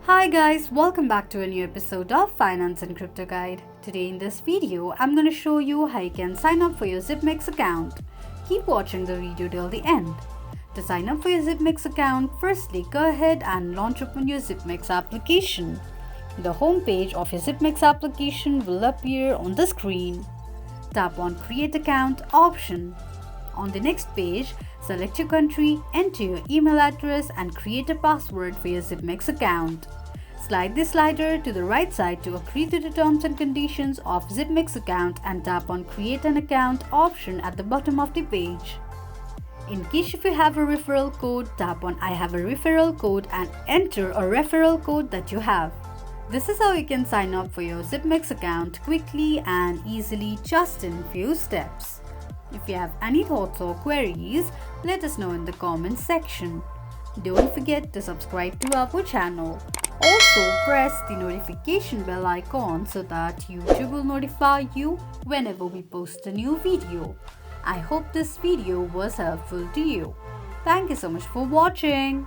Hi guys, welcome back to a new episode of Finance and Crypto Guide. Today in this video, I'm going to show you how you can sign up for your Zipmex account. Keep watching the video till the end. To sign up for your Zipmex account, firstly go ahead and launch open your Zipmex application. The home page of your Zipmex application will appear on the screen. Tap on Create Account option. On the next page, select your country, enter your email address and create a password for your Zipmex account. Slide the slider to the right side to agree to the terms and conditions of Zipmex account and tap on Create an Account option at the bottom of the page. In case if you have a referral code, tap on I have a referral code and enter a referral code that you have. This is how you can sign up for your Zipmex account quickly and easily just in few steps. If you have any thoughts or queries, let us know in the comments section. Don't forget to subscribe to our channel. Also, press the notification bell icon so that YouTube will notify you whenever we post a new video. I hope this video was helpful to you. Thank you so much for watching.